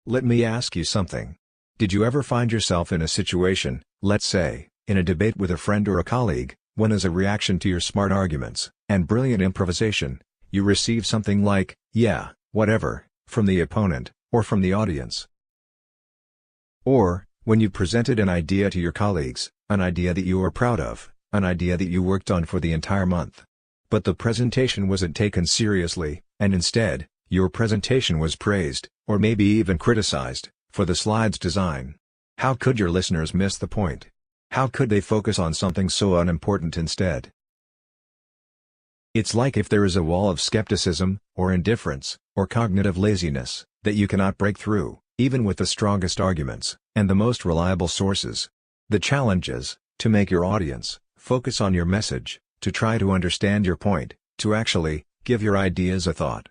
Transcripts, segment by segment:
Let me ask you something. Did you ever find yourself in a situation, let's say, in a debate with a friend or a colleague, when as a reaction to your smart arguments and brilliant improvisation, you receive something like, "Yeah, whatever," from the opponent, or from the audience? Or, when you presented an idea to your colleagues, an idea that you were proud of, an idea that you worked on for the entire month. But the presentation wasn't taken seriously, and instead, your presentation was praised, or maybe even criticized, for the slide's design. How could your listeners miss the point? How could they focus on something so unimportant instead? It's like if there is a wall of skepticism, or indifference, or cognitive laziness, that you cannot break through, even with the strongest arguments, and the most reliable sources. The challenge is, to make your audience focus on your message, to try to understand your point, to actually give your ideas a thought.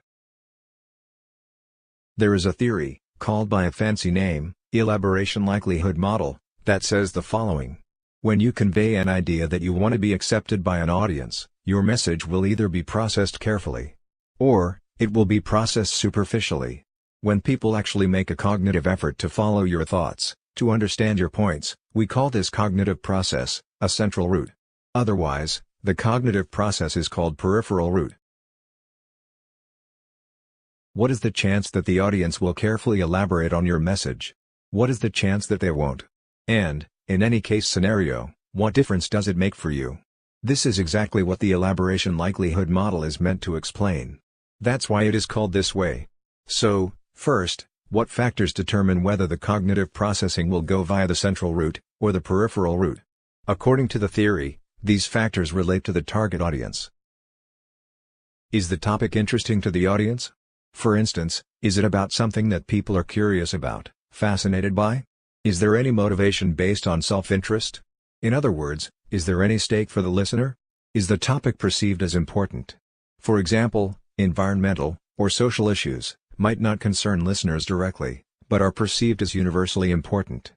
There is a theory, called by a fancy name, Elaboration likelihood model, that says the following. When you convey an idea that you want to be accepted by an audience, your message will either be processed carefully, or it will be processed superficially. When people actually make a cognitive effort to follow your thoughts, to understand your points, we call this cognitive process a central route. Otherwise, the cognitive process is called peripheral route. What is the chance that the audience will carefully elaborate on your message? What is the chance that they won't? And, in any case scenario, what difference does it make for you? This is exactly what the elaboration likelihood model is meant to explain. That's why it is called this way. So, first, what factors determine whether the cognitive processing will go via the central route, or the peripheral route? According to the theory, these factors relate to the target audience. Is the topic interesting to the audience? For instance, is it about something that people are curious about, fascinated by? Is there any motivation based on self-interest? In other words, is there any stake for the listener? Is the topic perceived as important? For example, environmental or social issues might not concern listeners directly, but are perceived as universally important.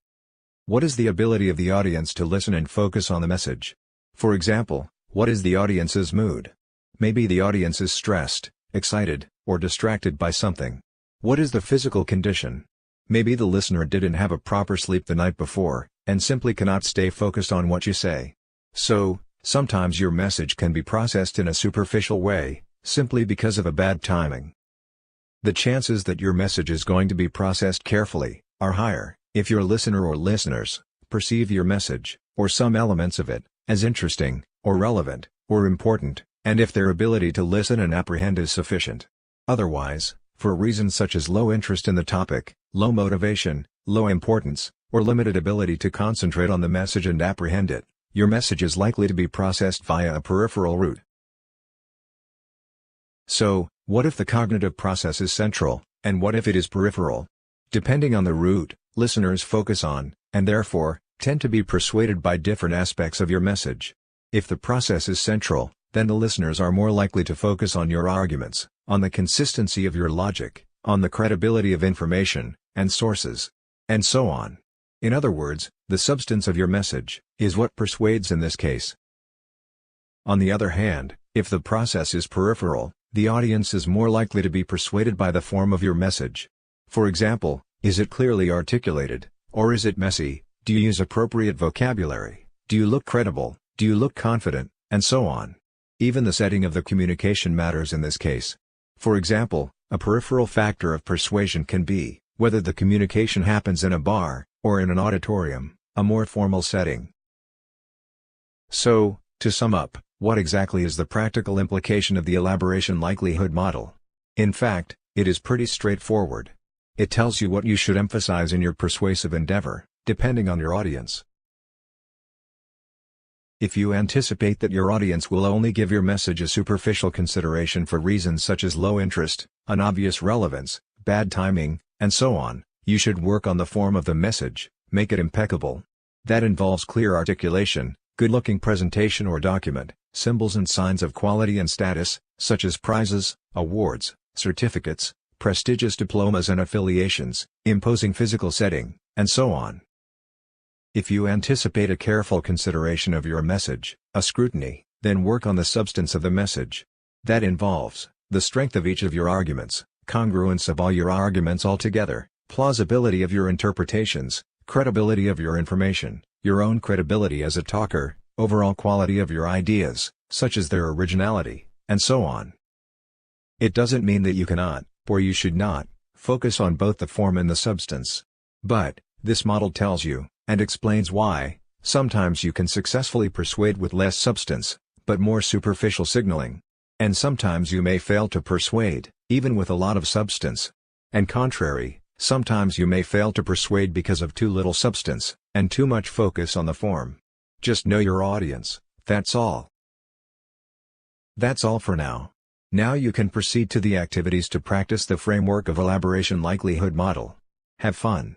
What is the ability of the audience to listen and focus on the message? For example, what is the audience's mood? Maybe the audience is stressed, excited, or distracted by something. What is the physical condition? Maybe the listener didn't have a proper sleep the night before, and simply cannot stay focused on what you say. So, sometimes your message can be processed in a superficial way, simply because of a bad timing. The chances that your message is going to be processed carefully are higher if your listener or listeners perceive your message, or some elements of it, as interesting, or relevant, or important, and if their ability to listen and apprehend is sufficient. Otherwise, for reasons such as low interest in the topic, low motivation, low importance, or limited ability to concentrate on the message and apprehend it, your message is likely to be processed via a peripheral route. So, what if the cognitive process is central, and what if it is peripheral? Depending on the route, listeners focus on, and therefore, tend to be persuaded by different aspects of your message. If the process is central, then the listeners are more likely to focus on your arguments, on the consistency of your logic, on the credibility of information and sources, and so on. In other words, the substance of your message is what persuades in this case. On the other hand, if the process is peripheral, the audience is more likely to be persuaded by the form of your message. For example, is it clearly articulated, or is it messy? Do you use appropriate vocabulary? Do you look credible? Do you look confident? And so on. Even the setting of the communication matters in this case. For example, a peripheral factor of persuasion can be whether the communication happens in a bar, or in an auditorium, a more formal setting. So, to sum up, what exactly is the practical implication of the elaboration likelihood model? In fact, it is pretty straightforward. It tells you what you should emphasize in your persuasive endeavor, depending on your audience. If you anticipate that your audience will only give your message a superficial consideration for reasons such as low interest, unobvious relevance, bad timing, and so on, you should work on the form of the message, make it impeccable. That involves clear articulation, good-looking presentation or document, symbols and signs of quality and status, such as prizes, awards, certificates, prestigious diplomas and affiliations, imposing physical setting, and so on. If you anticipate a careful consideration of your message, a scrutiny, then work on the substance of the message. That involves the strength of each of your arguments, congruence of all your arguments altogether, plausibility of your interpretations, credibility of your information, your own credibility as a talker, overall quality of your ideas, such as their originality, and so on. It doesn't mean that you cannot, or you should not, focus on both the form and the substance. But, this model tells you, and explains why, sometimes you can successfully persuade with less substance, but more superficial signaling. And sometimes you may fail to persuade, even with a lot of substance. And contrary, sometimes you may fail to persuade because of too little substance, and too much focus on the form. Just know your audience, that's all. That's all for now. Now you can proceed to the activities to practice the framework of elaboration likelihood model. Have fun.